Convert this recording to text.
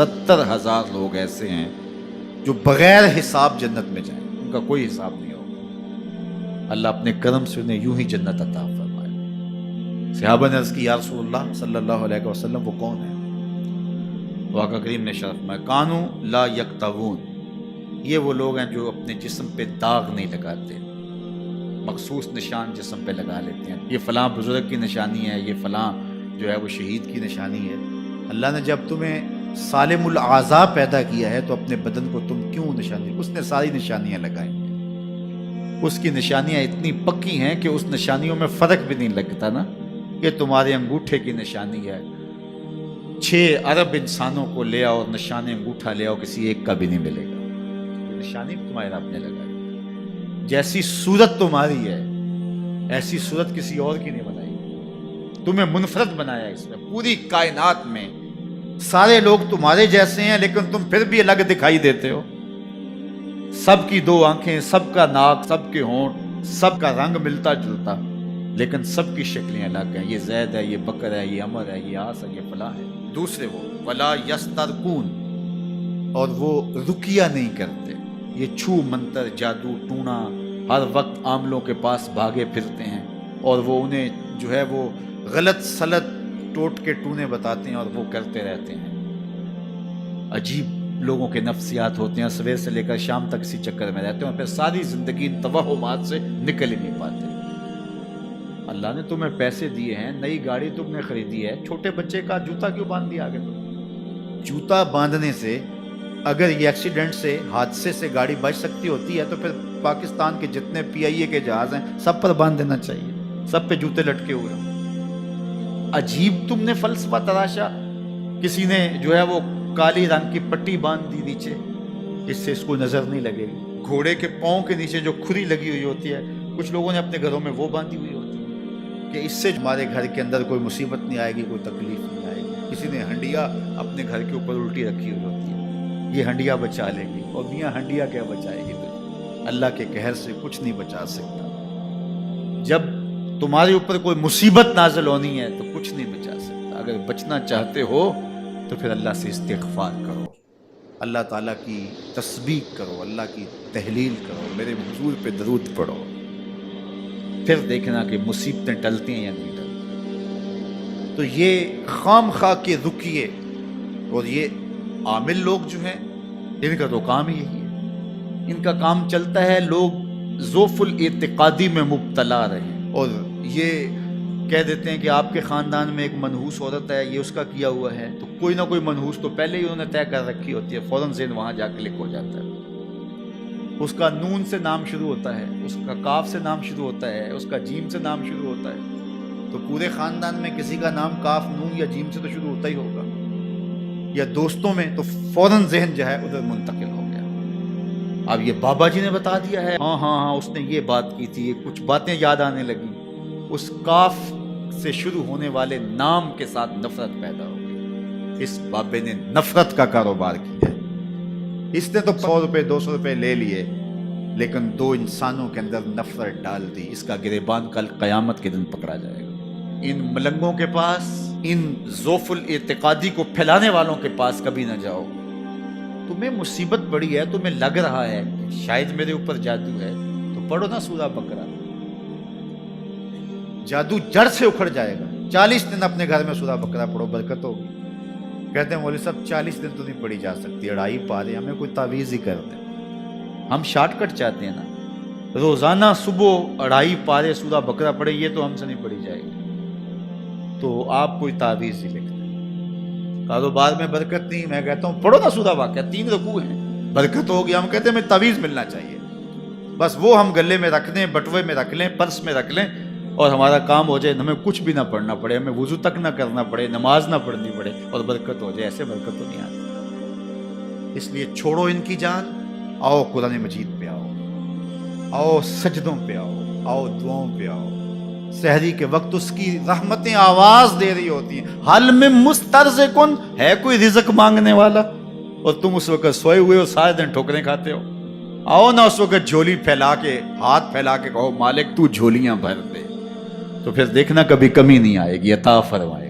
70,000 لوگ ایسے ہیں جو بغیر حساب جنت میں جائیں، ان کا کوئی حساب نہیں ہوگا۔ اللہ اپنے کرم سے انہیں یوں ہی جنت عطا فرمائے۔ صحابہ نے عرض کی یا رسول اللہ صلی اللہ علیہ وسلم وہ کون ہے؟ تو آقا کریم نے شرف میں کانو لا یکتوون، یہ وہ لوگ ہیں جو اپنے جسم پہ داغ نہیں لگاتے، مخصوص نشان جسم پہ لگا لیتے ہیں، یہ فلاں بزرگ کی نشانی ہے، یہ فلاں جو ہے وہ شہید کی نشانی ہے۔ اللہ نے جب تمہیں سالم الاعضاء پیدا کیا ہے تو اپنے بدن کو تم کیوں نشانی، اس نے ساری نشانیاں لگائی ہیں، اس کی نشانیاں اتنی پکی ہیں کہ اس نشانیوں میں فرق بھی نہیں لگتا نا۔ یہ تمہارے انگوٹھے کی نشانی ہے، 6 ارب انسانوں کو لے آؤ اور نشان انگوٹھا لے آؤ، کسی ایک کا بھی نہیں ملے گا۔ یہ نشانی تمہارے رب نے لگائی۔ جیسی صورت تمہاری ہے ایسی صورت کسی اور کی نہیں بنائی، تمہیں منفرد بنایا اس میں۔ پوری کائنات میں سارے لوگ تمہارے جیسے ہیں لیکن تم پھر بھی الگ دکھائی دیتے ہو۔ سب کی 2 آنکھیں، سب کا ناک، سب کے ہونٹ، سب کا رنگ ملتا جلتا، لیکن سب کی شکلیں الگ ہیں۔ یہ زید ہے، یہ بکر ہے، یہ عمر ہے، یہ آس ہے، یہ فلاں ہے۔ دوسرے وہ ولا یسترقون، اور وہ رکیہ نہیں کرتے، یہ چھو منتر جادو ٹونا ہر وقت عاملوں کے پاس بھاگے پھرتے ہیں، اور وہ انہیں جو ہے وہ غلط سلط ٹوٹ کے ٹونے بتاتے ہیں اور وہ کرتے رہتے ہیں۔ عجیب لوگوں کے نفسیات ہوتے ہیں، صبح سے لے کر شام تک اسی چکر میں رہتے ہیں اور پھر ساری زندگی ان توہمات سے نکل ہی نہیں پاتے۔ اللہ نے تمہیں پیسے دیے ہیں، نئی گاڑی تم نے خریدی ہے، چھوٹے بچے کا جوتا کیوں باندھ دیا آگے؟ تم جوتا باندھنے سے اگر یہ ایکسیڈنٹ سے، حادثے سے گاڑی بچ سکتی ہوتی ہے تو پھر پاکستان کے جتنے PIA کے جہاز ہیں سب پر باندھ دینا چاہیے، سب پہ جوتے لٹکے ہوئے ہیں۔ عجیب تم نے فلسفہ تراشا، کسی نے جو ہے وہ کالی رنگ کی پٹی باندھ دی نیچے، اس سے اس کو نظر نہیں لگے گی۔ گھوڑے کے پاؤں کے نیچے جو کھری لگی ہوئی ہوتی ہے، کچھ لوگوں نے اپنے گھروں میں وہ باندھی ہوئی ہوتی ہے کہ اس سے ہمارے گھر کے اندر کوئی مصیبت نہیں آئے گی، کوئی تکلیف نہیں آئے گی۔ کسی نے ہنڈیا اپنے گھر کے اوپر الٹی رکھی ہوئی ہوتی ہے، یہ ہنڈیا بچا لے گی، اور میاں ہنڈیا کیا بچائے گی تجھے؟ اللہ کے قہر سے کچھ نہیں بچا سکتا۔ جب تمہارے اوپر کوئی مصیبت نازل ہونی ہے تو کچھ نہیں بچا سکتا۔ اگر بچنا چاہتے ہو تو پھر اللہ سے استغفار کرو، اللہ تعالیٰ کی تسبیح کرو، اللہ کی تحلیل کرو، میرے حضور پہ درود پڑھو، پھر دیکھنا کہ مصیبتیں ٹلتی ہیں یا نہیں ٹلتی۔ تو یہ خام خواہ کے رکیے اور یہ عامل لوگ جو ہیں ان کا تو کام ہی یہی ہے، ان کا کام چلتا ہے لوگ ذوف الاعتقادی میں مبتلا رہے اور یہ کہہ دیتے ہیں کہ آپ کے خاندان میں ایک منحوس عورت ہے، یہ اس کا کیا ہوا ہے، تو کوئی نہ کوئی منحوس تو پہلے ہی انہوں نے طے کر رکھی ہوتی ہے، فوراً ذہن وہاں جا کلک ہو جاتا ہے۔ اس کا نون سے نام شروع ہوتا ہے، اس کا کاف سے نام شروع ہوتا ہے، اس کا جیم سے نام شروع ہوتا ہے، تو پورے خاندان میں کسی کا نام کاف، نون یا جیم سے تو شروع ہوتا ہی ہوگا، یا دوستوں میں، تو فوراً ذہن جو ہے ادھر منتقل ہو گیا۔ اب یہ بابا جی نے بتا دیا ہے، ہاں اس نے یہ بات کی تھی، کچھ باتیں یاد آنے لگی، اس کاف سے شروع ہونے والے نام کے ساتھ نفرت پیدا ہو گئی۔ اس بابے نے نفرت کا کاروبار کیا ہے، اس نے تو 100 روپے 200 روپے لے لیے لیکن 2 انسانوں کے اندر نفرت ڈال دی۔ اس کا گریبان کل قیامت کے دن پکڑا جائے گا۔ ان ملنگوں کے پاس، ان ذوف الاعتقادی کو پھیلانے والوں کے پاس کبھی نہ جاؤ۔ تمہیں مصیبت بڑی ہے، تمہیں لگ رہا ہے کہ شاید میرے اوپر جادو ہے، تو پڑھو نا سورہ بقرہ، جادو جڑ سے اکھڑ جائے گا۔ 40 دن اپنے گھر میں سورہ بقرہ پڑھو، برکت ہوگی۔ کہتے ہیں مولوی صاحب 40 دن تو نہیں پڑھی جا سکتی، 2.5 پارے، ہمیں کوئی تعویذ ہی کر دیں۔ ہم شارٹ کٹ چاہتے ہیں نا، روزانہ صبح 2.5 پارے سورہ بقرہ پڑھے، یہ تو ہم سے نہیں پڑھی جائے گی، تو آپ کوئی تعویذ ہی لکھ دیں۔ کاروبار میں برکت نہیں، میں کہتا ہوں پڑھو نا سورہ واقعہ، 3 رکوع ہیں، برکت ہوگی۔ ہم کہتے ہیں ہمیں تعویذ ملنا چاہیے، بس وہ ہم گلے میں رکھ لیں، بٹوے میں رکھ لیں، پرس میں رکھ لیں، اور ہمارا کام ہو جائے، ہمیں کچھ بھی نہ پڑھنا پڑے، ہمیں وضو تک نہ کرنا پڑے، نماز نہ پڑھنی پڑے، اور برکت ہو جائے۔ ایسے برکت تو نہیں آتی۔ اس لیے چھوڑو ان کی جان، آؤ قرآن مجید پہ آؤ، آؤ سجدوں پہ آؤ، آؤ دعاؤں پہ آؤ۔ سحری کے وقت اس کی رحمتیں آواز دے رہی ہوتی ہیں، حل میں مسترزقن، ہے کوئی رزق مانگنے والا، اور تم اس وقت سوئے ہوئے ہو، سارے دن ٹھوکریں کھاتے ہو۔ آؤ نا اس وقت جھولی پھیلا کے، ہاتھ پھیلا کے کہو مالک تو جھولیاں بھر دے، تو پھر دیکھنا کبھی کمی نہیں آئے گی، عطا فرمائے۔